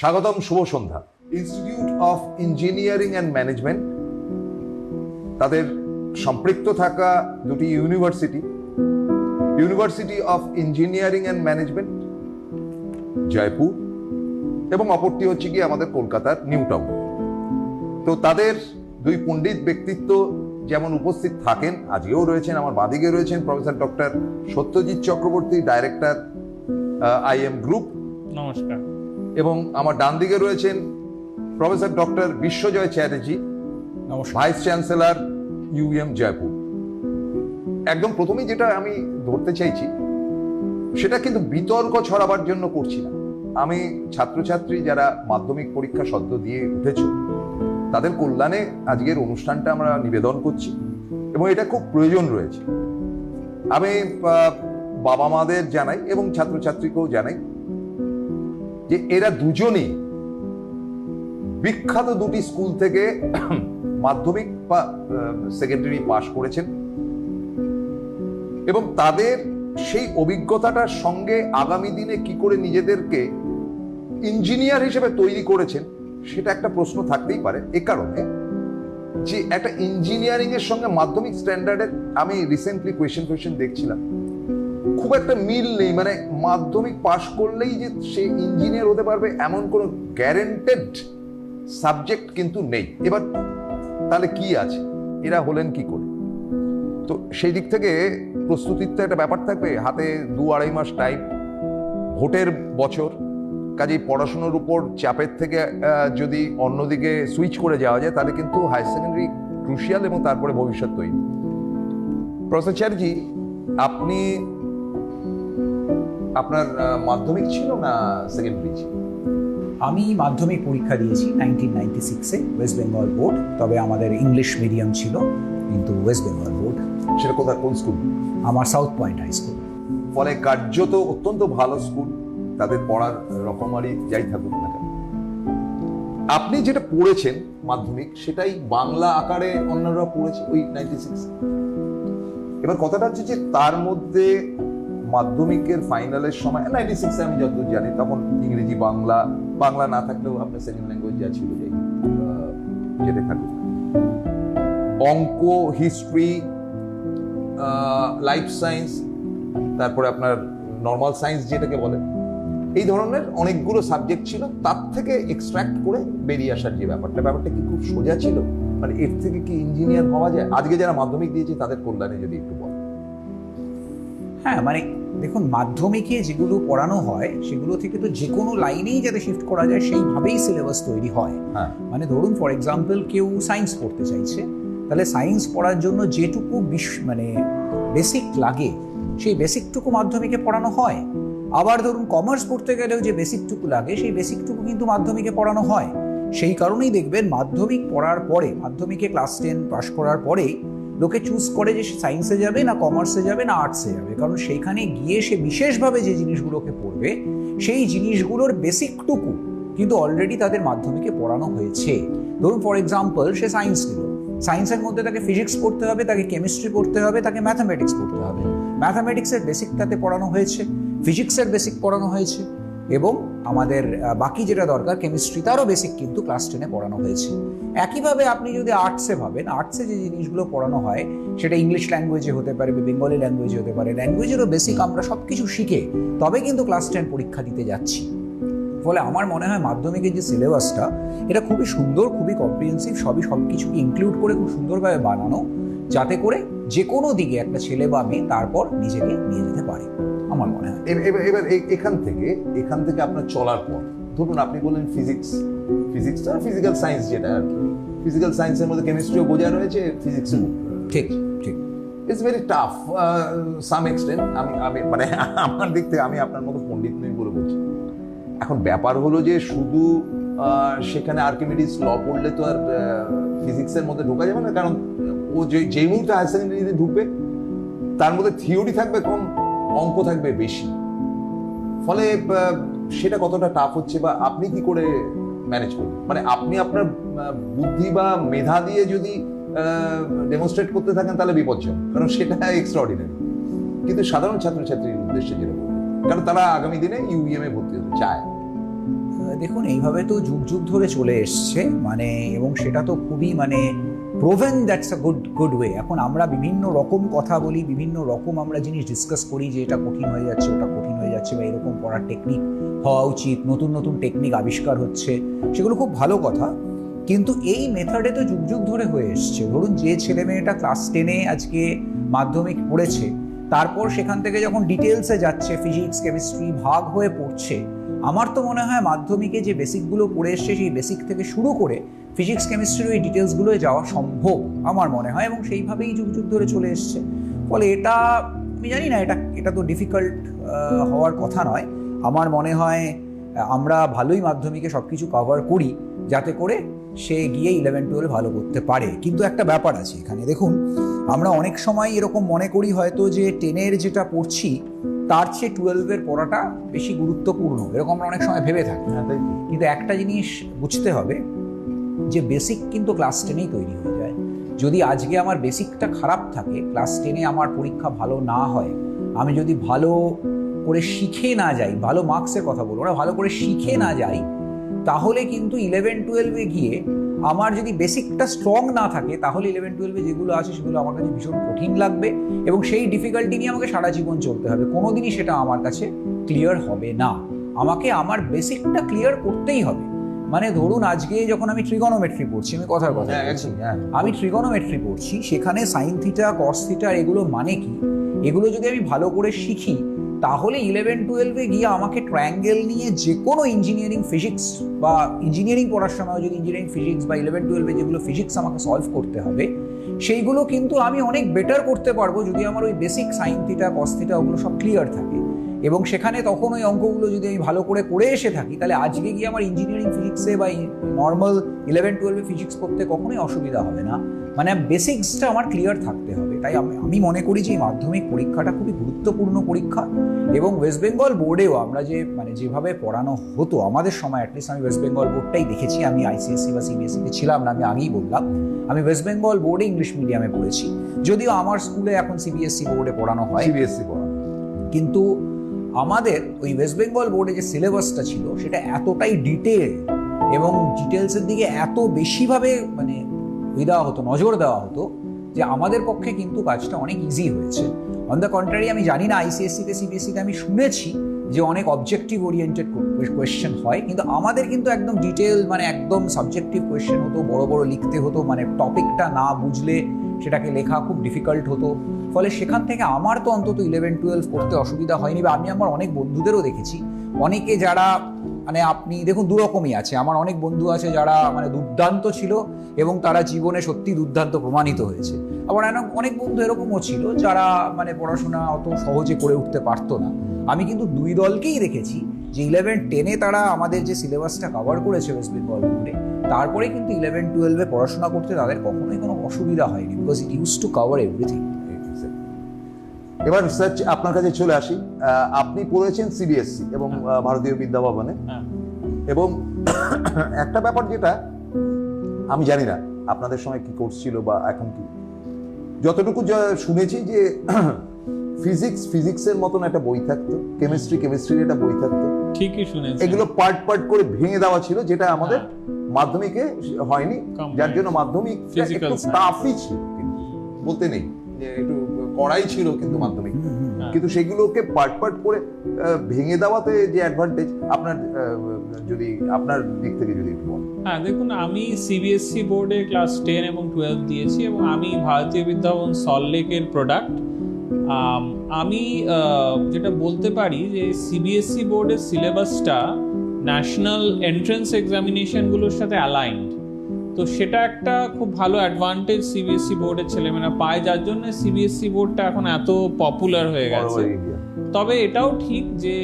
স্বাগতম, শুভ সন্ধ্যা। Institute of engineering and management, তাদের সম্পৃক্ত থাকা দুটি university, university of engineering and management Jaipur এবং অপরটি হচ্ছে কি আমাদের কলকাতার নিউ টাউন। তো তাদের দুই পণ্ডিত ব্যক্তিত্ব যেমন উপস্থিত থাকেন, আজকেও রয়েছেন। আমার বাঁদিকে রয়েছেন professor doctor Satyajit Chakraborty, director IM group, নমস্কার। এবং আমার ডান দিকে রয়েছেন professor doctor Biswajoy Chatterjee, vice chancellor UM Jaipur. একদম প্রথমেই যেটা আমি ধরতে চাইছি সেটা কিন্তু বিতর্ক ছড়াবার জন্য করছি না। আমি ছাত্রছাত্রী যারা মাধ্যমিক পরীক্ষা সদ্য দিয়ে উঠেছ তাদের কল্যাণে আজকের অনুষ্ঠানটা আমরা নিবেদন করছি এবং এটা খুব প্রয়োজন রয়েছে। আমি বাবা মাদের জানাই এবং ছাত্রছাত্রীকেও জানাই যে এরা দুজনই বিখ্যাত দুটি স্কুল থেকে মাধ্যমিক বা সেকেন্ডারি পাশ করেছেন এবং তাদের সেই অভিজ্ঞতাটার সঙ্গে আগামী দিনে কি করে নিজেদেরকে ইঞ্জিনিয়ার হিসেবে তৈরি করেছেন সেটা একটা প্রশ্ন থাকতেই পারে। এ কারণে যে একটা ইঞ্জিনিয়ারিং এর সঙ্গে মাধ্যমিক স্ট্যান্ডার্ডের আমি রিসেন্টলি কোয়েশ্চেন দেখছিলাম, খুব একটা মিল নেই। মানে মাধ্যমিক পাশ করলেই যে সে ইঞ্জিনিয়ার হতে পারবে এমন কোনো গ্যারেন্টেড সাবজেক্ট কিন্তু নেই। এবার তাহলে কি আছে, এরা হলেন কি করে? তো সেই দিক থেকে প্রস্তুতির তো একটা ব্যাপার থাকবে। হাতে 2-2.5 মাস টাইম, ভোটের বছর, কাজেই পড়াশোনার উপর চাপের থেকে যদি অন্যদিকে সুইচ করে যাওয়া যায় তাহলে কিন্তু হায়ার সেকেন্ডারি ক্রুশিয়াল এবং তারপরে ভবিষ্যৎ তৈরি। প্রফেসর চ্যাটার্জি, আপনি আপনার মাধ্যমিক ছিল না সেকেন্ডারি ছিল? আমি মাধ্যমিক পরীক্ষা দিয়েছি 1996-এ ওয়েস্ট বেঙ্গল বোর্ড, তবে আমাদের ইংলিশ মিডিয়াম ছিল, কিন্তু ওয়েস্ট বেঙ্গল বোর্ড। সেটা কোথায়, কোন স্কুল? আমার সাউথ পয়েন্ট হাই স্কুল। ফলে কার্যত অত্যন্ত ভালো স্কুল, তাদের পড়ার রকমারি যাই থাকুক না কেন। আপনি যেটা পড়েছেন মাধ্যমিক সেটাই বাংলা আকারে অন্যরা পড়েছে ওই 96। এবার কথাটা হচ্ছে যে তার মধ্যে মাধ্যমিকের ফাইনালের সময় 96-এ আমি যতদূর জানি তখন ইংরেজি বাংলা না থাকলেও আপনার সেকেন্ড ল্যাঙ্গুয়েজ যা ছিল যেটা থাকুক, অঙ্ক, হিস্ট্রি, লাইফ সায়েন্স, তারপরে আপনার নর্মাল সায়েন্স যেটাকে বলে, এই ধরনের অনেকগুলো সাবজেক্ট ছিল। তার থেকে এক্সট্রাক্ট করে বেরিয়ে আসার যে ব্যাপারটা কি খুব সোজা ছিল? মানে এর থেকে কি ইঞ্জিনিয়ার হওয়া যায়? আজকে যারা মাধ্যমিক দিয়েছে তাদের কল্যাণে যদি একটু বল। হ্যাঁ, মানে দেখুন, মাধ্যমিকে যেগুলো পড়ানো হয় সেগুলো থেকে তো যে কোনো লাইনেই যাতে শিফট করা যায় সেইভাবেই সিলেবাস তৈরি হয়। হ্যাঁ, মানে ধরুন ফর এক্সাম্পল কেউ সায়েন্স পড়তে চাইছে, তাহলে সায়েন্স পড়ার জন্য যেটুকু মানে বেসিক লাগে সেই বেসিকটুকু মাধ্যমিকে পড়ানো হয়। আবার ধরুন কমার্স পড়তে গেলেও যে বেসিকটুকু লাগে সেই বেসিকটুকু কিন্তু মাধ্যমিকে পড়ানো হয়। সেই কারণেই দেখবেন মাধ্যমিক পড়ার পরে, মাধ্যমিকে ক্লাস 10 পাশ করার পরেই লোকে চুজ করে যে সে সায়েন্সে যাবে না কমার্সে যাবে না আর্টসে যাবে, কারণ সেইখানে গিয়ে সে বিশেষভাবে যে জিনিসগুলোকে পড়বে সেই জিনিসগুলোর বেসিকটুকু কিন্তু অলরেডি তাদের মাধ্যমিকে পড়ানো হয়েছে। ধরুন ফর এক্সাম্পল সে সায়েন্স নিল, সায়েন্সের মধ্যে তাকে ফিজিক্স পড়তে হবে, তাকে কেমিস্ট্রি পড়তে হবে, তাকে ম্যাথামেটিক্স পড়তে হবে। ম্যাথামেটিক্সের বেসিক তাতে পড়ানো হয়েছে, ফিজিক্সের বেসিক পড়ানো হয়েছে, এবং আমাদের বাকি যেটা দরকার কেমিস্ট্রি তারও বেসিক কিন্তু ক্লাস 10-এ পড়ানো হয়েছে। একইভাবে আপনি যদি আর্টসে ভাবেন, আর্টসে যে জিনিসগুলো পড়ানো হয় সেটা ইংলিশ ল্যাঙ্গুয়েজে হতে পারে, বেঙ্গলি ল্যাঙ্গুয়েজে হতে পারে, ল্যাঙ্গুয়েজেরও বেসিক আমরা সব কিছু শিখে তবে কিন্তু ক্লাস 10 পরীক্ষা দিতে যাচ্ছি। ফলে আমার মনে হয় মাধ্যমিকের যে সিলেবাসটা এটা খুবই সুন্দর, খুবই কম্প্রিহেন্সিভ, সব কিছুকে ইনক্লুড করে খুব সুন্দরভাবে বানানো, যাতে করে যে কোনো দিকে একটা ছেলে বা মেয়ে তারপর নিজেকে নিয়ে যেতে পারে আমার মনে হয়। এবার এখান থেকে আপনার চলার পর ধরুন আপনি বললেন ফিজিক্সটা ফিজিক্যাল সায়েন্স, যেটা আর কি ফিজিক্যাল সায়েন্সের মধ্যে কেমিস্ট্রিও বোঝা রয়েছে, ফিজিক্সও। ঠিক, it's very tough some extent. আমি মানে আমার দিক থেকে আমি আপনার মতো পণ্ডিত নই বলে বলছি। এখন ব্যাপার হলো যে শুধু সেখানে আর্কিমিডিস ল পড়লে তো আর ফিজিক্সের মধ্যে ঢোকা যাবে না, কারণ ও যেই মুহূর্তে হায়ার সেকেন্ডারিতে ঢুকবে তার মধ্যে থিওরি থাকবে কম, অঙ্ক থাকবে বেশি। ফলে সেটা কতটা টাফ হচ্ছে বা আপনি কি করে ম্যানেজ করবেন? মানে আপনি আপনার বুদ্ধি বা মেধা দিয়ে যদি ডেমনস্ট্রেট করতে থাকেন তাহলে বিপজ্জনক, কারণ সেটা এক্সট্রাঅর্ডিনারি। কিন্তু সাধারণ ছাত্রছাত্রীর উদ্দেশ্যে যেটা বলবো, কারণ তারা আগামী দিনে UEM-এ ভর্তি হতে চায়, দেখুন, এইভাবে তো যুগ যুগ ধরে চলে এসছে, মানে এবং সেটা তো খুবই মানে proven that's a good way. এখন আমরা বিভিন্ন রকম কথা বলি, বিভিন্ন রকম আমরা জিনিস ডিসকাস করি যে এটা কঠিন হয়ে যাচ্ছে, ওটা কঠিন হয়ে যাচ্ছে, বা এরকম পড়ার টেকনিক হওয়া উচিত, নতুন নতুন টেকনিক আবিষ্কার হচ্ছে, সেগুলো খুব ভালো কথা। কিন্তু এই মেথডে তো যুগ যুগ ধরে হয়ে এসছে। ধরুন, যে ছেলে মেয়েটা ক্লাস 10-এ আজকে মাধ্যমিক পড়েছে, তারপর সেখান থেকে যখন ডিটেলসে যাচ্ছে, ফিজিক্স কেমিস্ট্রি ভাগ হয়ে পড়ছে, আমার তো মনে হয় মাধ্যমিকে যে বেসিকগুলো পড়ে এসছে সেই বেসিক থেকে শুরু করে ফিজিক্স কেমিস্ট্রির ওই ডিটেলসগুলোয় যাওয়া সম্ভব আমার মনে হয়, এবং সেইভাবেই যুগ যুগ ধরে চলে এসছে। ফলে এটা আমি জানি না, এটা তো ডিফিকাল্ট হওয়ার কথা নয়। আমার মনে হয় আমরা ভালোই মাধ্যমিকে সব কিছু কভার করি যাতে করে সে গিয়ে 11-12 ভালো করতে পারে। কিন্তু একটা ব্যাপার আছে এখানে, দেখুন, আমরা অনেক সময় এরকম মনে করি হয়তো যে 10-এর যেটা পড়ছি তার চেয়ে 12-এর পড়াটা বেশি গুরুত্বপূর্ণ, এরকম আমরা অনেক সময় ভেবে থাকি। কিন্তু একটা জিনিস বুঝতে হবে যে বেসিক কিন্তু ক্লাস 10-এই তৈরি হয়ে যায়। যদি আজকে আমার বেসিকটা খারাপ থাকে, ক্লাস 10-এ আমার পরীক্ষা ভালো না হয়, আমি যদি ভালো করে শিখে না যাই, ভালো মার্কসের কথা বলবো না, ভালো করে শিখে না যাই, তাহলে কিন্তু 11-12-এ গিয়ে আমার যদি বেসিকটা স্ট্রং না থাকে, তাহলে 11-12-এ যেগুলো আছে সেগুলো আমার কাছে ভীষণ কঠিন লাগবে, এবং সেই ডিফিকাল্টি নিয়ে আমাকে সারা জীবন চলতে হবে। কোনোদিনই সেটা আমার কাছে ক্লিয়ার হবে না। আমাকে আমার বেসিকটা ক্লিয়ার করতেই হবে। মানে ধরুন, আজকে যখন আমি ট্রিগনোমেট্রি পড়ছি, আমি কথার কথা বলছি, আমি ট্রিগনোমেট্রি পড়ছি, সেখানে সাইন থিটা, কস থিটা এগুলো মানে কি, এগুলো যদি আমি ভালো করে শিখি, তাহলে 11-12-এ গিয়ে আমাকে ট্রায়াঙ্গেল নিয়ে যে কোনো ইঞ্জিনিয়ারিং ফিজিক্স, বা ইঞ্জিনিয়ারিং পড়ার সময় যদি ইঞ্জিনিয়ারিং ফিজিক্স বা 11-12-এ যেগুলো ফিজিক্স আমাকে সলভ করতে হবে, সেইগুলো কিন্তু আমি অনেক বেটার করতে পারবো যদি আমার ওই basic sine theta, cos theta ওগুলো সব ক্লিয়ার থাকে। এবং সেখানে তখন ওই অঙ্কগুলো যদি আমি ভালো করে করে এসে থাকি, তাহলে আজকে গিয়ে আমার ইঞ্জিনিয়ারিং ফিজিক্সে বা নর্মাল 11-12-এ ফিজিক্স পড়তে কখনোই অসুবিধা হবে না। মানে বেসিক্সটা আমার ক্লিয়ার থাকতে হবে। তাই আমি মনে করি যে এই মাধ্যমিক পরীক্ষাটা খুবই গুরুত্বপূর্ণ পরীক্ষা। এবং ওয়েস্ট বেঙ্গল বোর্ডেও আমরা যেভাবে পড়ানো হতো আমাদের সময়, অ্যাটলিস্ট আমি ওয়েস্ট বেঙ্গল বোর্ডটাই দেখেছি, আমি আইসিএসসি বা সিবিএসসিতে ছিলাম না, আমি আগেই বললাম, আমি ওয়েস্ট বেঙ্গল বোর্ডে ইংলিশ মিডিয়ামে পড়েছি। যদিও আমার স্কুলে এখন সিবিএসসি বোর্ডে পড়ানো হয়, কিন্তু আমাদের ওই ওয়েস্ট বেঙ্গল বোর্ডে যে সিলেবাসটা ছিল সেটা এতটাই ডিটেল এবং ডিটেলসের দিকে এত বেশিভাবে মানে নজর দেওয়া হতো যে আমাদের পক্ষে কিন্তু কাজটা অনেক ইজি হয়েছে। অন দ্য কন্ট্রারি, আমি জানি না আইসিএসসিতে সিবিএসসিতে আমি শুনেছি যে অনেক অবজেক্টিভ ওরিয়েন্টেড কোয়েশ্চেন হয়, কিন্তু আমাদের কিন্তু একদম ডিটেল, মানে একদম সাবজেক্টিভ কোয়েশ্চেন হতো, বড় বড় লিখতে হতো, মানে টপিকটা না বুঝলে সেটাকে লেখা খুব ডিফিকাল্ট হতো। ফলে সেখান থেকে আমার তো অন্তত 11-12 করতে অসুবিধা হয়নি। বা আমি আমার অনেক বন্ধুদেরও দেখেছি, অনেকে যারা মানে আপনি দেখুন দুরকমই আছে। আমার অনেক বন্ধু আছে যারা মানে দুর্দান্ত ছিল এবং তারা জীবনে সত্যি দুর্দান্ত প্রমাণিত হয়েছে। আবার অনেক বন্ধু এরকমও ছিল যারা মানে পড়াশোনা অত সহজে করে উঠতে পারতো না। আমি কিন্তু দুই দলকেই দেখেছি যে 11-10-এ তারা আমাদের যে সিলেবাসটা কভার করেছে ওয়েস্ট বেঙ্গল বোর্ডে, তারপরে কিন্তু 11-12-এ পড়াশোনা করতে তাদের কখনোই কোনো অসুবিধা হয়নি, because it use to cover everything. এবার স্যার আপনার কাছে চলে আসি। আপনি পড়েছেন সিবিএসসি এবং ভারতীয় বিদ্যা ভবনে, এবং একটা ব্যাপার যেটা আমি জানি না আপনাদের সময় কি কোর্স ছিল বা এখন কি, যতটুকু শুনেছি যে ফিজিক্সের মতন একটা বই থাকতো, কেমিস্ট্রির একটা বই থাকতো, ঠিকই শুনেছি, এগুলো পার্ট করে ভেঙে দেওয়া ছিল, যেটা আমাদের মাধ্যমিকে হয়নি, যার জন্য মাধ্যমিক একটু টাফই ছিল, বলতে নেই যে একটু কড়াই ছিল কিন্তু মাধ্যমিক, কিন্তু সেগুলোকে পার্ট করে ভেঙে দেওয়াতে যে অ্যাডভান্টেজ আপনার দিক থেকে যদি একটু বলেন। হ্যাঁ, দেখুন, আমি সিবিএসসি বোর্ডে ক্লাস 10 এবং 12 দিয়েছি, এবং আমি ভারতীয় বিদ্যা ভবন সল্টলেকের প্রোডাক্ট। আমি যেটা বলতে পারি যে সিবিএসসি বোর্ডের সিলেবাসটা ন্যাশনাল এন্ট্রান্স এক্সামিনেশনগুলোর সাথে অ্যালাইন্ড, তো সেটা একটা খুব ভালো অ্যাডভান্টেজ সিবিএসসি বোর্ডের ছেলেমেয়েরা পায়, যার জন্য সিবিএসসি বোর্ডটা এখন এত পপুলার হয়ে গেছে। তবে এটাও ঠিক যে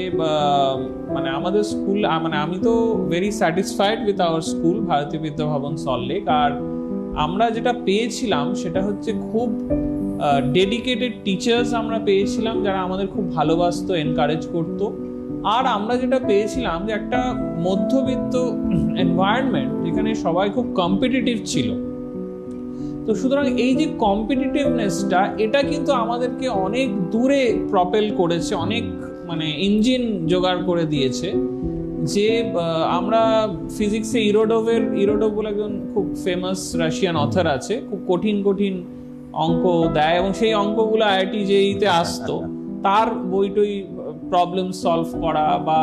মানে আমাদের স্কুল, মানে আমি তো very satisfied with our school ভারতীয় বিদ্যা ভবন সল্টলেক। আর আমরা যেটা পেয়েছিলাম সেটা হচ্ছে খুব ডেডিকেটেড টিচার্স আমরা পেয়েছিলাম, যারা আমাদের খুব ভালোবাসতো, এনকারেজ করতো। আর আমরা যেটা পেয়েছিলাম যে একটা মধ্যবিত্ত এনভায়রনমেন্ট, যেখানে সবাই খুব কম্পিটিটিভ ছিল। তো সুতরাং এই যে কম্পিটিটিভনেসটা, এটা কিন্তু আমাদেরকে অনেক দূরে প্রপেল করেছে, অনেক মানে ইঞ্জিন জোগাড় করে দিয়েছে, যে আমরা ফিজিক্সে ইরোডোভ বলে একজন খুব ফেমাস রাশিয়ান অথর আছে, খুব কঠিন কঠিন অঙ্ক দেয় এবং সেই অঙ্কগুলো আইআইটি জেইতে আসতো। তার বইটই প্রবলেম সলভ করা, বা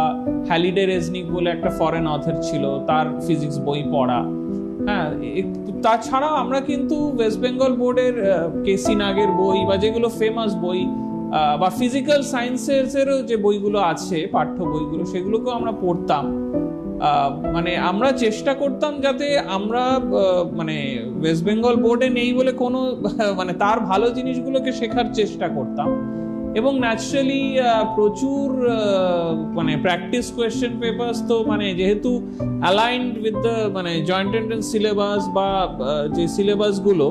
হ্যালিডে রেজনিক বলে একটা ফরেন অথর ছিল, তার ফিজিক্স বই পড়া। হ্যাঁ, তাছাড়াও আমরা কিন্তু ওয়েস্ট বেঙ্গল বোর্ডের কেসি নাগের বই বা যেগুলো ফেমাস বই বা ফিজিক্যাল সায়েন্সেরও যে বইগুলো আছে, পাঠ্য বইগুলো, সেগুলোকেও আমরা পড়তাম। মানে আমরা চেষ্টা করতাম যাতে আমরা মানে ওয়েস্ট বেঙ্গল বোর্ডে নেই বলে কোনো মানে তার ভালো জিনিসগুলোকে শেখার চেষ্টা করতাম। এবং ন্যাচারালি প্রচুর মানে প্র্যাকটিস কোয়েশ্চেন পেপারস, তো মানে যেহেতু অ্যালাইন্ড উইথ দ্য মানে জয়েন্ট এন্ট্রান্স সিলেবাস বা যে সিলেবাসগুলো,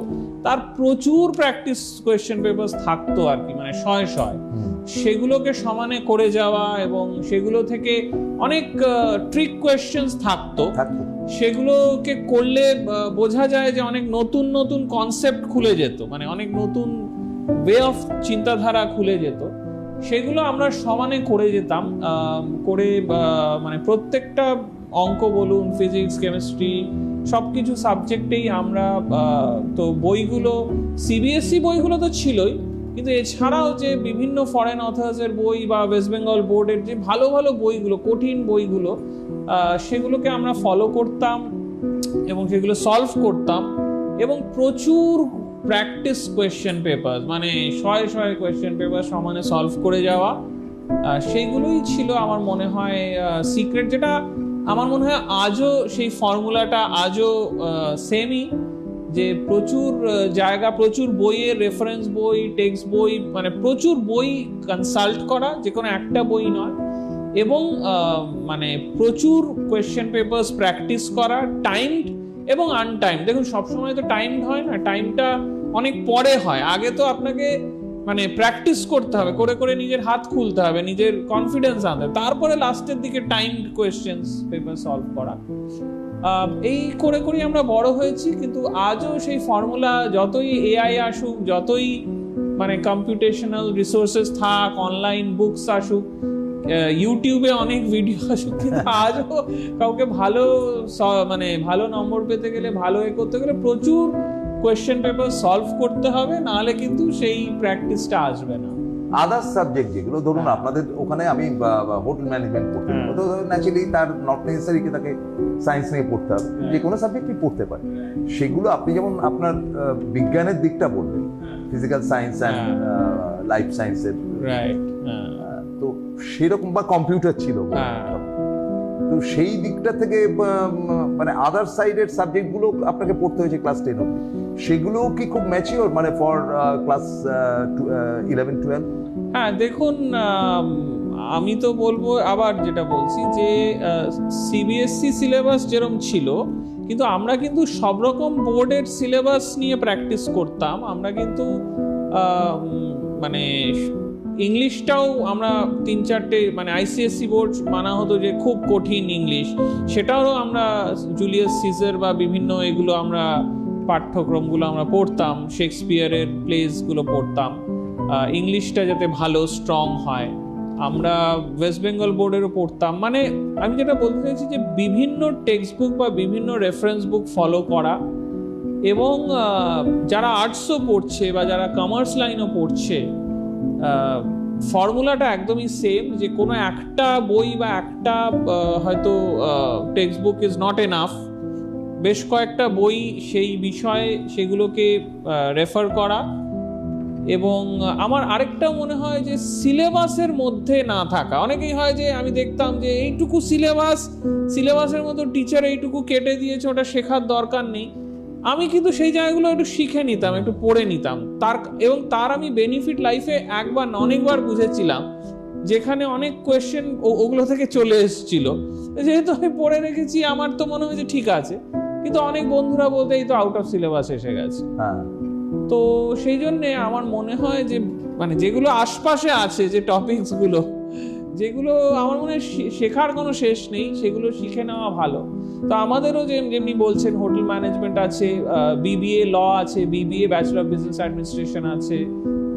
তার প্রচুর প্র্যাকটিস কোয়েশ্চেন পেপারস থাকতো আর কি, মানে শয়ে শয়ে। সেগুলোকে সমানে করে যাওয়া এবং সেগুলো থেকে অনেক ট্রিক কোয়েশ্চেন্স থাকতো, সেগুলোকে করলে বোঝা যায় যে অনেক নতুন নতুন কনসেপ্ট খুলে যেত, মানে অনেক নতুন ওয়ে অফ চিন্তাধারা খুলে যেত। সেগুলো আমরা সমানে করে যেতাম, করে মানে প্রত্যেকটা অঙ্ক বলুন, ফিজিক্স, কেমিস্ট্রি, সবকিছু সাবজেক্টেই আমরা তো বইগুলো সিবিএসই বইগুলো তো ছিলই, কিন্তু এছাড়াও যে বিভিন্ন ফরেন অথার্সের বই বা ওয়েস্ট বেঙ্গল বোর্ডের যে ভালো ভালো বইগুলো, কঠিন বইগুলো, সেগুলোকে আমরা ফলো করতাম এবং সেগুলো সলভ করতাম। এবং প্রচুর প্র্যাকটিস কোয়েশ্চেন পেপার, মানে শয়ে শয়ে কোয়েশ্চেন পেপার সমানে সলভ করে যাওয়া, সেইগুলোই ছিল আমার মনে হয় সিক্রেট, যেটা আমার মনে হয় আজও সেই ফর্মুলাটা আজও সেমই, যে প্রচুর জায়গা, প্রচুর বইয়ের রেফারেন্স বই, টেক্সট বই, মানে প্রচুর বই কনসাল্ট করা, যে কোনো একটা বই নয়, এবং মানে প্রচুর কোয়েশ্চেন পেপারস প্র্যাকটিস করা, টাইমড এবং আনটাইম। দেখুন, সবসময় তো টাইমড হয় না, টাইমটা অনেক পরে হয়। আগে তো আপনাকে মানে প্র্যাকটিস করতে হবে, করে করে নিজের হাত খুলতে হবে, নিজের কনফিডেন্স আনতে হবে, তারপরে লাস্টের দিকে টাইমড কোয়েশ্চেন্স পেপার সলভ করা। এই করে করেই আমরা বড় হয়েছি। কিন্তু আজও সেই ফর্মুলা, যতই এআই আসুক, যতই মানে কম্পিউটেশনাল রিসোর্সেস থাক, অনলাইন বুকস আসুক, ইউটিউবে অনেক ভিডিও আসুক, কিন্তু আজও কাউকে ভালো মানে ভালো নম্বর পেতে গেলে, ভালো করতে গেলে প্রচুর কোয়েশ্চেন পেপার সলভ করতে হবে, নাহলে কিন্তু সেই প্র্যাকটিসটা আসবে না। আদার্স সাবজেক্ট যেগুলো ধরুন আপনাদের ওখানে, আমি হোটেল ম্যানেজমেন্ট পড়তে, তো ন্যাচারালি তার নট নেসেসারি কি তাকে সায়েন্স নিয়ে পড়তে হবে, যে কোনো সাবজেক্টই পড়তে পারে। সেগুলো আপনি যেমন আপনার বিজ্ঞানের দিকটা বললেন, ফিজিক্যাল সায়েন্স অ্যান্ড লাইফ সায়েন্সের, রাইট, তো সেরকম, বা কম্পিউটার ছিল, তো সেই দিকটা থেকে মানে আদার সাইডের সাবজেক্টগুলো আপনাকে পড়তে হয়েছে ক্লাস 10 অবধি, সেগুলো কি খুব ম্যাচিওর মানে ফর ক্লাস 11-12? হ্যাঁ, দেখুন, আমি তো বলবো, আবার যেটা বলছি, যে সিবিএসসি সিলেবাস যেরকম ছিল, কিন্তু আমরা কিন্তু সব রকম বোর্ডের সিলেবাস নিয়ে প্র্যাকটিস করতাম। আমরা কিন্তু মানে ইংলিশটাও আমরা 3-4টে মানে আইসিএসসি বোর্ড মানা হতো যে খুব কঠিন ইংলিশ, সেটাও আমরা জুলিয়াস সিজার বা বিভিন্ন এগুলো আমরা পাঠ্যক্রমগুলো আমরা পড়তাম, শেক্সপিয়ারের প্লেসগুলো পড়তাম, ইংলিশটা যাতে ভালো স্ট্রং হয়। আমরা ওয়েস্ট বেঙ্গল বোর্ডেরও পড়তাম। মানে আমি যেটা বলতে চাইছি যে বিভিন্ন টেক্সট বুক বা বিভিন্ন রেফারেন্স বুক ফলো করা, এবং যারা আর্টসও পড়ছে বা যারা কমার্স লাইনও পড়ছে, ফর্মুলাটা একদমই সেম, যে কোনো একটা বই বা একটা হয়তো text book is not enough, বেশ কয়েকটা বই সেই বিষয়ে সেগুলোকে রেফার করা। এবং আমার আরেকটা মনে হয় যে সিলেবাসের মধ্যে না থাকা, অনেকেই হয় যে আমি দেখতাম যে এইটুকু সিলেবাসের মতো টিচার এইটুকু কেটে দিয়েছে, ওটা শেখার দরকার নেই। আমি কিন্তু সেই জায়গাগুলো একটু শিখে নিতাম, একটু পড়ে নিতাম, তার আমি বেনিফিট লাইফে একবার না অনেকবার বুঝেছিলাম, যেখানে অনেক কোয়েশ্চেন ওগুলো থেকে চলে এসেছিল। যেহেতু আমি পড়ে রেখেছি, আমার তো মনে হয় যে ঠিক আছে, কিন্তু অনেক বন্ধুরা বলতে এই তো আউট অফ সিলেবাস এসে গেছে। তো সেই জন্যে আমার মনে হয় যে মানে যেগুলো আশপাশে আছে, যে টপিকসগুলো, যেগুলো আমার মনে হয় শেখার কোনো শেষ নেই, সেগুলো শিখে নেওয়া ভালো। তো আমাদেরও যেমনি বলছেন হোটেল ম্যানেজমেন্ট আছে, বিবিএ ল আছে, BBA bachelor of business administration আছে,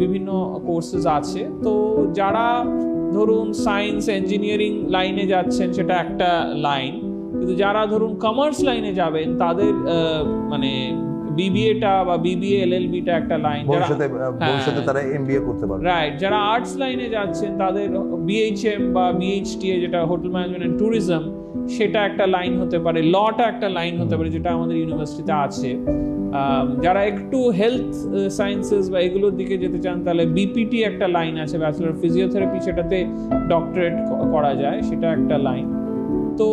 বিভিন্ন কোর্সেস আছে। তো যারা ধরুন সায়েন্স ইঞ্জিনিয়ারিং লাইনে যাচ্ছেন সেটা একটা লাইন, কিন্তু যারা ধরুন কমার্স লাইনে যাবেন তাদের মানে বিবিএটা বা বিবিএ এলএলবিটা একটা লাইন, ভবিষ্যতে তারা এমবিএ করতে পারবে। রাইট, যারা আর্টস লাইনে যাচ্ছেন তাদের বিএইচএম বা বিএইচটিএ যেটা হোটেল ম্যানেজমেন্ট অ্যান্ড ট্যুরিজম সেটা একটা লাইন হতে পারে, লটা একটা লাইন হতে পারে যেটা আমাদের ইউনিভার্সিটিতে আছে। যারা একটু হেলথ সায়েন্সেস বা এগুলোর দিকে যেতে চান তাহলে বিপিটি একটা লাইন আছে, ব্যাচেলর ফিজিওথেরাপি, সেটাতে ডক্টরেট করা যায়, সেটা একটা লাইন। তো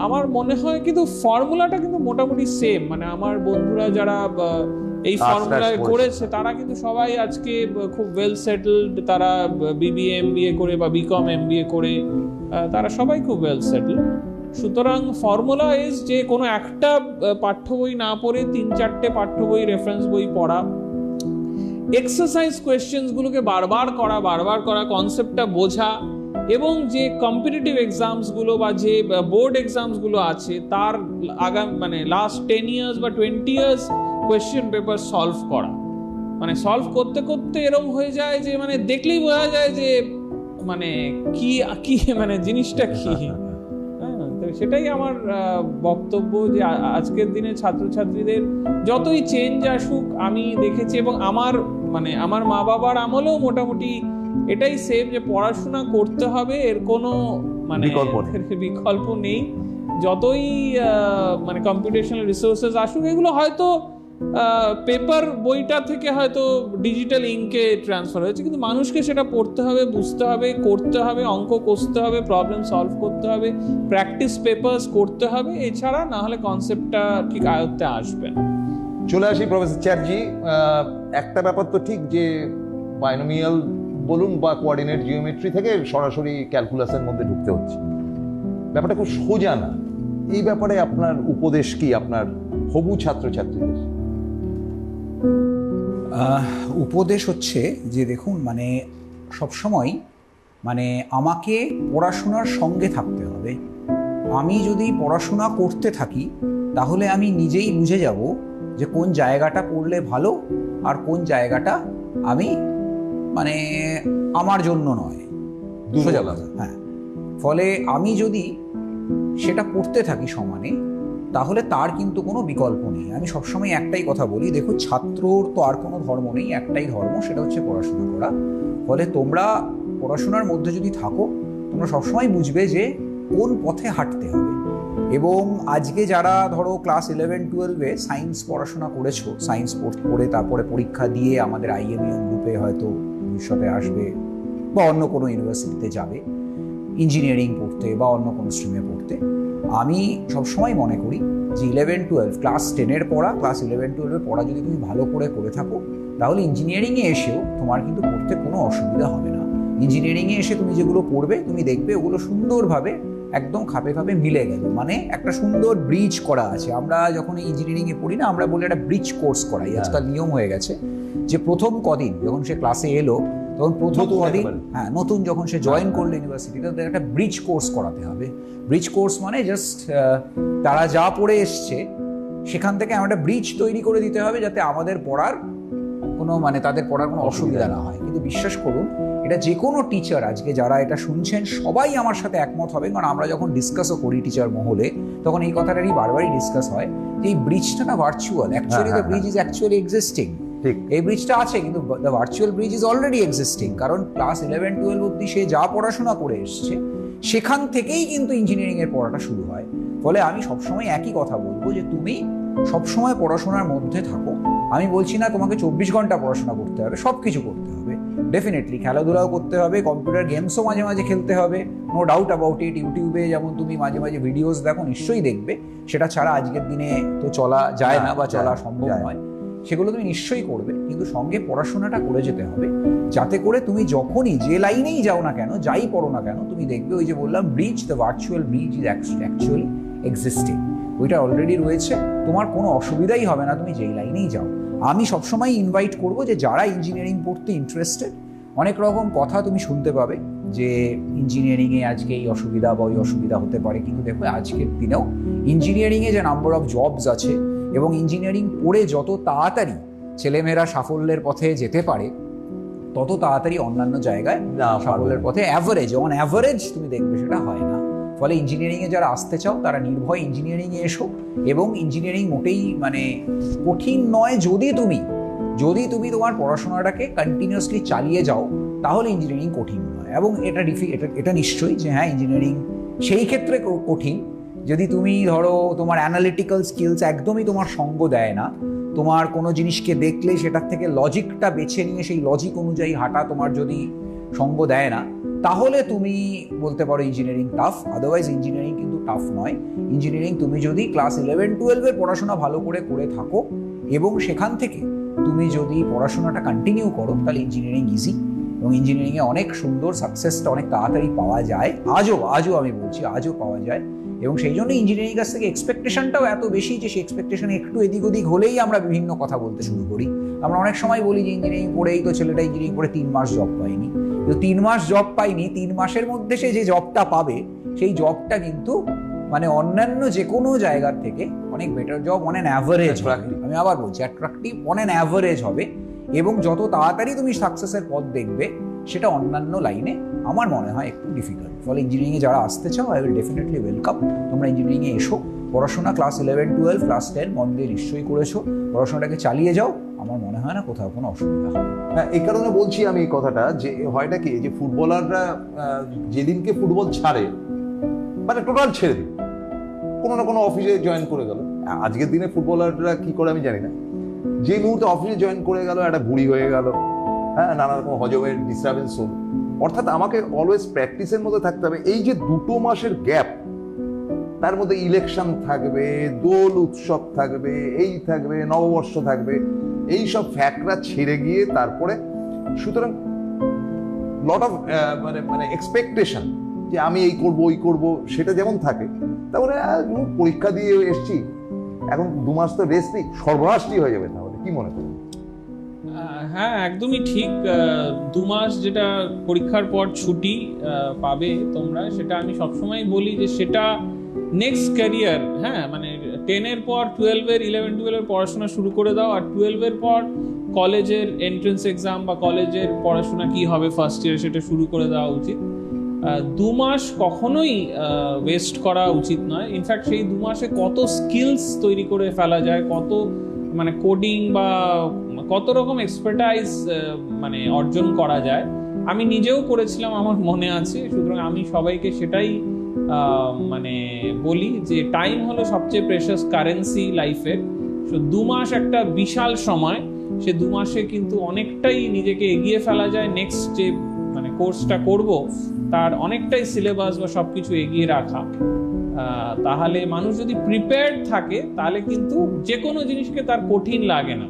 আমার মনে হয় কিন্তু ফর্মুলাটা কিন্তু মোটামুটি সেম, মানে আমার বন্ধুরা যারা এই ফর্মুলায় করেছে তারা কিন্তু সবাই আজকে খুব ওয়েল সেটেলড, তারা বিবিএ এমবিএ করে বা বিকম এমবিএ করে তারা সবাই খুব ওয়েল সেটেলড। সুতরাং ফর্মুলা ইজ যে কোনো একটা পাঠ্য বই না পড়ে 3-4টে পাঠ্য বই রেফারেন্স বই পড়া, এক্সারসাইজ কোয়েশ্চেন্সগুলোকে বারবার করা, কনসেপ্টটা বোঝা, এবং যে কম্পিটিটিভ এক্সামসগুলো বা যে বোর্ড এক্সামসগুলো আছে তার মানে লাস্ট 10 ইয়ার্স বা 20 ইয়ার্স কোয়েশ্চেন পেপার সলভ করা। মানে সলভ করতে করতে এরকম হয়ে যায় যে মানে দেখলেই বোঝা যায় যে মানে কি মানে জিনিসটা কি। সেটাই আমার বক্তব্য যে আজকের দিনে ছাত্রছাত্রীদের যতই চেঞ্জ আসুক আমি দেখেছি, এবং আমার মা বাবার আমলেও মোটামুটি এটাই সেম, যে পড়াশোনা করতে হবে, এর কোনো মানে বিকল্প নেই। যতই মানে কম্পিউটেশনাল রিসোর্সেস আসুক, এগুলো হয়তো পেপার বইটা থেকে হয়তো ডিজিটাল ইঙ্কে ট্রান্সফার হয়েছে, কিন্তু মানুষকে সেটা পড়তে হবে, বুঝতে হবে, করতে হবে, অঙ্ক কষতে হবে, প্রবলেম সলভ করতে হবে, প্র্যাকটিস পেপারস করতে হবে, এছাড়া না হলে কনসেপ্টটা ঠিক আয়ত্তে আসবে না। চলে আসি প্রফেসর চ্যাটার্জি, একটা ব্যাপার তো ঠিক যে বাইনোমিয়াল বলুন বা কোঅর্ডিনেট জিওমেট্রি থেকে সরাসরি ক্যালকুলাসের মধ্যে ঢুকতে হচ্ছে, ব্যাপারটা খুব সোজা না। এই ব্যাপারে আপনার উপদেশ কি আপনার হবু ছাত্রছাত্রীদের? উপদেশ হচ্ছে যে দেখুন, মানে সবসময় মানে আমাকে পড়াশোনার সঙ্গে থাকতে হবে। আমি যদি পড়াশোনা করতে থাকি তাহলে আমি নিজেই বুঝে যাব যে কোন জায়গাটা পড়লে ভালো আর কোন জায়গাটা আমি মানে আমার জন্য নয়, সোজা কথা। হ্যাঁ, ফলে আমি যদি সেটা পড়তে থাকি সমানে তাহলে তার কিন্তু কোনো বিকল্প নেই। আমি সবসময় একটাই কথা বলি, দেখো ছাত্রর তো আর কোনো ধর্ম নেই, একটাই ধর্ম, সেটা হচ্ছে পড়াশোনা করা। ফলে তোমরা পড়াশোনার মধ্যে যদি থাকো তোমরা সবসময় বুঝবে যে কোন পথে হাঁটতে হবে। এবং আজকে যারা ধরো ক্লাস 11-12-এ সায়েন্স পড়াশোনা করেছো, সায়েন্স পড়ে তারপরে পরীক্ষা দিয়ে আমাদের IMEM গ্রুপে হয়তো ভবিষ্যতে আসবে বা অন্য কোনো ইউনিভার্সিটিতে যাবে ইঞ্জিনিয়ারিং পড়তে বা অন্য কোনো স্ট্রিমে পড়তে, আমি সবসময় মনে করি যে 11-12 ক্লাস 10-এর পড়া, ক্লাস 11-12-এর পড়া যদি তুমি ভালো করে থাকো তাহলে ইঞ্জিনিয়ারিংয়ে এসেও তোমার কিন্তু পড়তে কোনো অসুবিধা হবে না। ইঞ্জিনিয়ারিংয়ে এসে তুমি যেগুলো পড়বে তুমি দেখবে ওগুলো সুন্দরভাবে একদম খাপে খাপে মিলে গেল, মানে একটা সুন্দর ব্রিজ করা আছে। আমরা যখন এই ইঞ্জিনিয়ারিংয়ে পড়ি না, আমরা বলি একটা ব্রিজ কোর্স করাই। আজকাল নিয়ম হয়ে গেছে যে প্রথম কদিন যখন সে ক্লাসে এলো তখন প্রথম কদিন, হ্যাঁ নতুন যখন সে জয়েন করলো ইউনিভার্সিটিতে, তাদের একটা ব্রিজ কোর্স করাতে হবে। ব্রিজ কোর্স মানে জাস্ট তারা যা পড়ে এসছে সেখান থেকে আমরা একটা ব্রিজ তৈরি করে দিতে হবে যাতে আমাদের পড়ার কোনো মানে তাদের পড়ার কোনো অসুবিধা না হয়। কিন্তু বিশ্বাস করুন, এটা যে কোনো টিচার আজকে যারা এটা শুনছেন সবাই আমার সাথে একমত হবে, কারণ আমরা যখন ডিসকাসও করি টিচার মহলে তখন এই কথাটারই বারবারই ডিসকাস হয় যে এই ব্রিজটা না virtual, actually the bridge is actually existing. এই ব্রিজটা আছে কিন্তু the virtual bridge is already existing, কারণ ক্লাস 11-12 অবধি সে যা পড়াশোনা করে এসছে সেখান থেকেই কিন্তু ইঞ্জিনিয়ারিংয়ের পড়াটা শুরু হয়। ফলে আমি সবসময় একই কথা বলবো যে তুমি সবসময় পড়াশোনার মধ্যে থাকো। আমি বলছি না তোমাকে 24 ঘন্টা পড়াশোনা করতে হবে, সব কিছু করতে হবে, ডেফিনেটলি খেলাধুলাও করতে হবে, কম্পিউটার গেমসও মাঝে মাঝে খেলতে হবে, নো ডাউট অ্যাবাউট ইট। ইউটিউবে যেমন তুমি মাঝে মাঝে ভিডিওস দেখো, নিশ্চয়ই দেখবে, সেটা ছাড়া আজকের দিনে তো চলা যায় না বা চলা সম্ভব নয়, সেগুলো তুমি নিশ্চয়ই করবে। কিন্তু সঙ্গে পড়াশোনাটা করে যেতে হবে যাতে করে তুমি যখনই যে লাইনেই যাও না কেন, যাই পড়ো না কেন, তুমি দেখবে ওই যে বললাম bridge, the virtual bridge is actually existing, ওইটা অলরেডি রয়েছে, তোমার কোনো অসুবিধাই হবে না তুমি যেই লাইনেই যাও। আমি সবসময় ইনভাইট করব যে যারা ইঞ্জিনিয়ারিং পড়তে ইন্টারেস্টেড, অনেক রকম কথা তুমি শুনতে পাবে যে ইঞ্জিনিয়ারিংয়ে আজকে এই অসুবিধা বা ওই অসুবিধা হতে পারে, কিন্তু দেখো আজকের দিনেও ইঞ্জিনিয়ারিংয়ে যে নাম্বার অফ জবস আছে এবং ইঞ্জিনিয়ারিং পড়ে যত তাড়াতাড়ি ছেলেমেয়েরা সাফল্যের পথে যেতে পারে তত তাড়াতাড়ি অন্যান্য জায়গায় না, সাফল্যের পথে অন অ্যাভারেজ তুমি দেখবে সেটা হয় না। ফলে ইঞ্জিনিয়ারিংয়ে যারা আসতে চাও তারা নির্ভয় ইঞ্জিনিয়ারিংয়ে এসো, এবং ইঞ্জিনিয়ারিং মোটেই মানে কঠিন নয় যদি তুমি তোমার পড়াশোনাটাকে কন্টিনিউয়াসলি চালিয়ে যাও, তাহলে ইঞ্জিনিয়ারিং কঠিন নয়। এবং এটা নিশ্চয়ই যে হ্যাঁ, ইঞ্জিনিয়ারিং সেই ক্ষেত্রে কঠিন যদি তুমি ধরো তোমার অ্যানালিটিক্যাল স্কিলস একদমই তোমার সঙ্গ দেয় না, তোমার কোনো জিনিসকে দেখলে সেটার থেকে লজিকটা বেছে নিয়ে সেই লজিক অনুযায়ী হাঁটা তোমার যদি সঙ্গ দেয় না, তাহলে তুমি বলতে পারো ইঞ্জিনিয়ারিং টাফ। আদারওয়াইজ ইঞ্জিনিয়ারিং কিন্তু টাফ নয়। ইঞ্জিনিয়ারিং তুমি যদি ক্লাস 11-12 পড়াশোনা ভালো করে থাকো এবং সেখান থেকে তুমি যদি পড়াশোনাটা কন্টিনিউ করো, তাহলে ইঞ্জিনিয়ারিং ইজি, এবং ইঞ্জিনিয়ারিংয়ে অনেক সুন্দর সাকসেসটা অনেক তাড়াতাড়ি পাওয়া যায়। আজও আমি বলছি আজও পাওয়া যায়, এবং সেই জন্য ইঞ্জিনিয়ারিং কাছ থেকে এক্সপেকটেশনটাও এত বেশি যে সেই এক্সপেকটেশন একটু এদিক ওদিক হলেই আমরা বিভিন্ন কথা বলতে শুরু করি। আমরা অনেক সময় বলি যে ইঞ্জিনিয়ারিং পড়েই তো ছেলেটা ইঞ্জিনিয়ারিং পড়ে 3 মাস জব পায়নি। তো 3 মাস জব পায়নি, 3 মাসের মধ্যে সে যে জবটা পাবে সেই জবটা কিন্তু মানে অন্যান্য যে কোনো জায়গার থেকে অনেক better job on an average. আমি আবার বলছি অ্যাট্রাকটিভ অন অ্যান অ্যাভারেজ হবে, এবং যত তাড়াতাড়ি তুমি সাকসেসের পথ দেখবে সেটা অন্যান্য লাইনে আমার মনে হয় একটু ডিফিকাল্ট। ফলে ইঞ্জিনিয়ারিংয়ে যারা আসতে চাও আই উইল ডেফিনেটলি ওয়েলকাম। তোমরা ইঞ্জিনিয়ারিংয়ে এসো, পড়াশোনা ক্লাস 11-12 ক্লাস 10 মন দিয়ে নিশ্চয়ই করেছো, পড়াশোনাটাকে চালিয়ে যাও, আমার মনে হয় না কোথাও কোনো অসুবিধা হবে। হ্যাঁ, এই কারণে বলছি আমি এই কথাটা যে হয়টা কি যে ফুটবলাররা যেদিনকে ফুটবল ছাড়ে মানে টোটাল ছেড়ে দিল, কোনো না কোনো অফিসে জয়েন করে গেল। আজকের দিনে ফুটবলাররা কি করে আমি জানি না, যে মুহূর্তে অফিসে জয়েন করে গেল একটা বুড়ি হয়ে গেল, হ্যাঁ, নানা রকম হজমের ডিস্টারবেন্স হলো। অর্থাৎ আমাকে অলওয়েজ প্র্যাকটিসের মধ্যে থাকতে হবে। এই যে 2 মাসের গ্যাপ, তার মধ্যে ইলেকশন থাকবে, দোল উৎসব থাকবে, এই থাকবে, নববর্ষ থাকবে, এই সব ফ্যাক্টরা ছেড়ে গিয়ে তারপরে সুতরাং লট অফ মানে এক্সপেকটেশন যে আমি এই করব ওই করব, সেটা যেমন থাকে। তারপরে পরীক্ষা দিয়ে এসছি, এখন 2 মাস তো রেস্ট নেই, সর্বনাশটি হয়ে যাবে। তাহলে কি মনে করেন? হ্যাঁ, একদমই ঠিক। 2 মাস যেটা পরীক্ষার পর ছুটি পাবে তোমরা, সেটা আমি সবসময় বলি যে সেটা নেক্সট ক্যারিয়ার। হ্যাঁ, মানে 10-এর পর 12-এর 11-12-এর পড়াশোনা শুরু করে দাও, আর 12-এর পর কলেজের এন্ট্রেন্স এক্সাম বা কলেজের পড়াশোনা কি হবে ফার্স্ট ইয়ার সেটা শুরু করে দেওয়া উচিত। 2 মাস কখনোই ওয়েস্ট করা উচিত নয়। ইনফ্যাক্ট সেই 2 মাসে কত স্কিলস তৈরি করে ফেলা যায়, কত মানে কোডিং বা কত রকম এক্সপার্টাইজ মানে অর্জন করা যায়। আমি নিজেও করেছিলাম, আমার মনে আছে। সুতরাং আমি সবাইকে সেটাই মানে বলি যে টাইম হলো সবচেয়ে প্রেশাস কারেন্সি লাইফের। 2 মাস একটা বিশাল সময়, সে 2 মাসে কিন্তু অনেকটাই নিজেকে এগিয়ে ফেলা যায়। নেক্সট যে মানে কোর্সটা করব তার অনেকটাই সিলেবাস বা সবকিছু এগিয়ে রাখা। তাহলে মানুষ যদি প্রিপেয়ার্ড থাকে তাহলে কিন্তু যে কোনো জিনিসকে তার কঠিন লাগে না।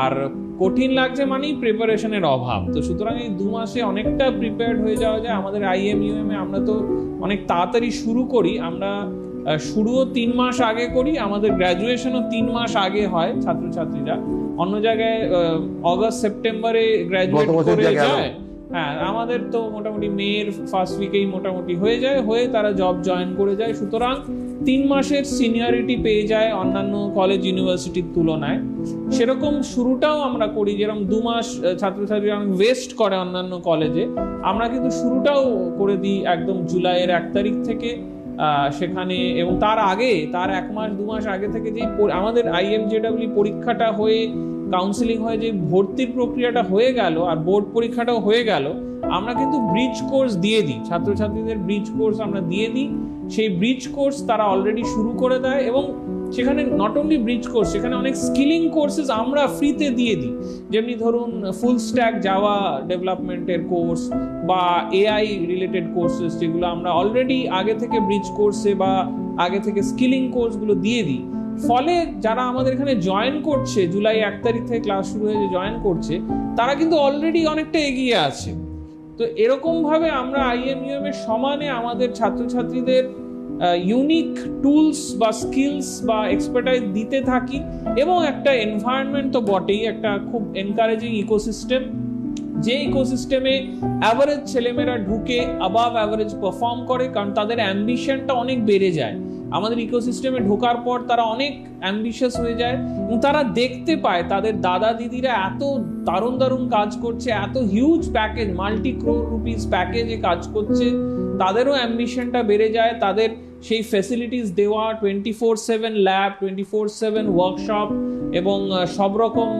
আর কঠিন লাগছে মানেই প্রিপারেশনের অভাব। তো সুতরাং এই 2 মাসে অনেকটা প্রিপেয়ার্ড হয়ে যাওয়া যায়। আমাদের IMUM এ আমরা তো অনেক তাড়াতাড়ি শুরু করি। আমরা শুরুও 3 মাস আগে করি, আমাদের গ্র্যাজুয়েশনও 3 মাস আগে হয় ছাত্রছাত্রীরা। অন্য জায়গায় অগস্ট সেপ্টেম্বরে গ্র্যাজুয়েট করে যায়। হ্যাঁ, আমাদের তো মোটামুটি মের ফার্স্ট উইকেই মোটামুটি হয়ে যায়, হয়ে তারা জব জয়েন করে যায়। সুতরাং 3 মাসের সিনিয়রিটি পেয়ে যায় অন্যান্য কলেজ ইউনিভার্সিটির তুলনায়। সেরকম শুরুটাও আমরা করি, যেরকম 2 মাস ছাত্রছাত্রীরা অনেক ওয়েস্ট করে অন্যান্য কলেজে, আমরা কিন্তু শুরুটাও করে দিই একদম জুলাইয়ের 1 তারিখ থেকে সেখানে। এবং তার 1 মাস 2 মাস আগে থেকে যে আমাদের IMJEE পরীক্ষাটা হয়ে কাউন্সিলিং হয়ে যে ভর্তির প্রক্রিয়াটা হয়ে গেল আর বোর্ড পরীক্ষাটাও হয়ে গেল, আমরা কিন্তু ব্রিজ কোর্স দিয়ে দিই ছাত্রছাত্রীদের। ব্রিজ কোর্স আমরা দিয়ে দিই। সেই ব্রিজ কোর্স তারা অলরেডি শুরু করে দেয়, এবং সেখানে নট অনলি ব্রিজ কোর্স, সেখানে অনেক স্কিলিং কোর্সেস আমরা ফ্রিতে দিয়ে দিই। যেমনি ধরুন ফুল স্ট্যাক জাভা ডেভেলপমেন্টের কোর্স বা AI রিলেটেড কোর্সেস, যেগুলো আমরা অলরেডি আগে থেকে ব্রিজ কোর্সে বা আগে থেকে স্কিলিং কোর্সগুলো দিয়ে দিই। ফলে যারা আমাদের এখানে জয়েন করছে, জুলাই 1 তারিখ থেকে ক্লাস শুরু হয়ে জয়েন করছে, তারা কিন্তু অলরেডি অনেকটা এগিয়ে আছে। তো এরকমভাবে আমরা IMUM এর সমানে আমাদের ছাত্রছাত্রীদের ইউনিক টুলস বা স্কিলস বা এক্সপার্টাইজ দিতে থাকি, এবং একটা এনভায়রনমেন্ট তো বটেই, একটা খুব এনকারেজিং ইকোসিস্টেম, যে ইকোসিস্টেমে অ্যাভারেজ ছেলেমেয়েরা ঢুকে অ্যাবাভ অ্যাভারেজ পারফর্ম করে, কারণ তাদের অ্যাম্বিশনটা অনেক বেড়ে যায়। আমাদের ইকোসিস্টেমে ঢোকার পর তারা অনেক অ্যাম্বিশাস হয়ে যায় এবং তারা দেখতে পায় তাদের দাদা দিদিরা এত দারুণ দারুণ কাজ করছে, এত huge package, multi crore rupees প্যাকেজে কাজ করছে, তাদেরও অ্যাম্বিশনটা বেড়ে যায়। তাদের সেই ফ্যাসিলিটিস দেওয়া, 24/7 ল্যাব, 24/7 ওয়ার্কশপ এবং সব রকম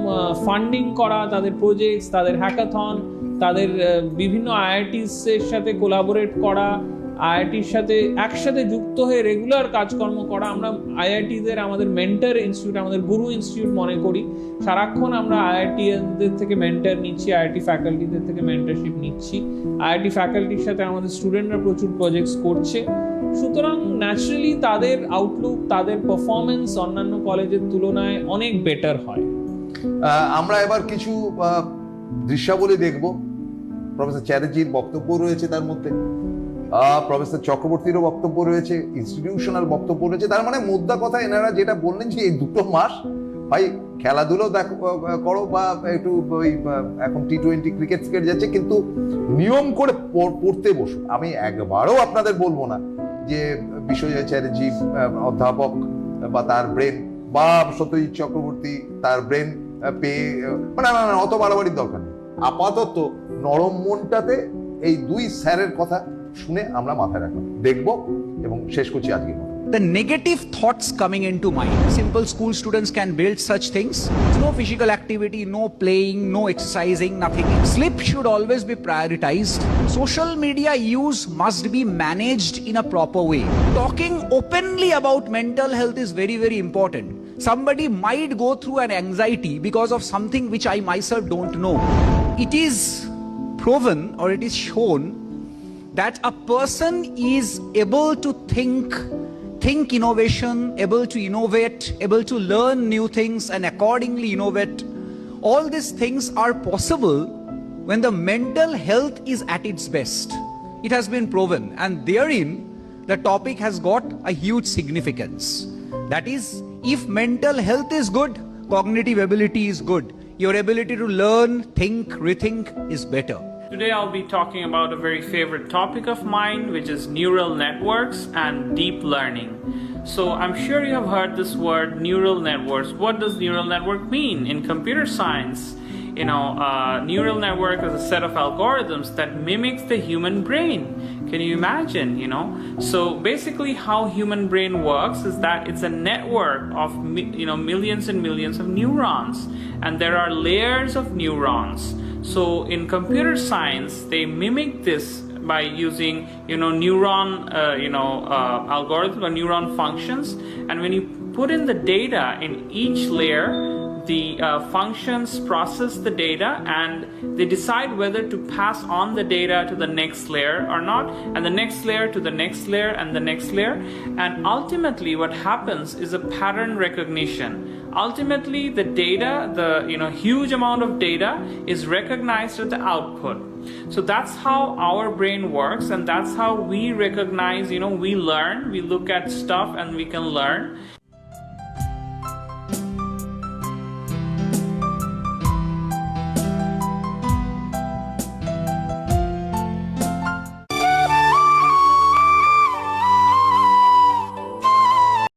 ফান্ডিং করা তাদের প্রজেক্টস, তাদের হ্যাকাথন, তাদের বিভিন্ন আইআইটিস এর সাথে কোলাবোরেট করা, আইআইটির সাথে একসাথে যুক্ত হয়ে রেগুলার কাজকর্ম করা। আমরা আইআইটিদের আমাদের মেন্টর ইনস্টিটিউট, আমাদের গুরু ইনস্টিটিউট মনে করি। সারাক্ষণ আমরা আইআইটিদের থেকে মেন্টর নিচ্ছি, আইআইটি ফ্যাকাল্টিদের থেকে মেন্টরশিপ নিচ্ছি, আইআইটি ফ্যাকাল্টির সাথে আমাদের স্টুডেন্টরা প্রচুর প্রজেক্টস করছে। সুতরাং ন্যাচারালি তাদের আউটলুক, তাদের পারফরমেন্স অন্যান্য কলেজের তুলনায় অনেক বেটার হয়। আমরা এবার কিছু দৃশ্যাবলী দেখব। প্রফেসর চ্যাটার্জির বক্তব্য রয়েছে তার মধ্যে, প্রফেসর চক্রবর্তীরও বক্তব্য রয়েছে, ইনস্টিটিউশনাল বক্তব্য রয়েছে। তার মানে মুদ্রা কথা এনারা যেটা বললেন যে এই 2 মাস ভাই খেলাধুলো করো বা একটু ওই এখন T20 ক্রিকেট যাচ্ছে, কিন্তু নিয়ম করে পড়তে বসো। আমি একবারও আপনাদের বলবো না যে বিশ্বজয় চ্যাটার্জি অধ্যাপক বা তার ব্রেন, বা সত্যজিৎ চক্রবর্তী তার ব্রেন পেয়ে, মানে না অত বাড়াবাড়ির দরকার নেই। আপাতত নরম মনটাতে এই 2 স্যারের কথা শুনে আমরা মাথায় রাখলাম, দেখবো এবং শেষ করছি আজকের মতো। The negative thoughts coming into mind. Simple school students can build such things. No physical activity, no playing, no exercising, nothing. Sleep should always be prioritized. Social media use must be managed in a proper way. Talking openly about mental health is very, very important. Somebody might go through an anxiety because of something which I myself don't know. It is proven or it is shown that a person is able to think innovation, able to innovate, able to learn new things and accordingly innovate. All these things are possible when the mental health is at its best. It has been proven, and therein the topic has got a huge significance. That is, if mental health is good, cognitive ability is good. Your ability to learn, think, rethink is better. Today I'll be talking about a very favorite topic of mine, which is neural networks and deep learning. So I'm sure you have heard this word, neural networks. What does neural network mean? In computer science, neural network is a set of algorithms that mimics the human brain. Can you imagine, So basically how human brain works is that it's a network of, millions and millions of neurons. And there are layers of neurons. So in computer science, they mimic this by using, neuron, algorithm or neuron functions. And when you put in the data in each layer, the functions process the data and they decide whether to pass on the data to the next layer or not, and the next layer to the next layer and the next layer. And ultimately what happens is a pattern recognition. Ultimately the data, the huge amount of data is recognized at the output. So that's how our brain works, and that's how we recognize, we learn, we look at stuff and we can learn.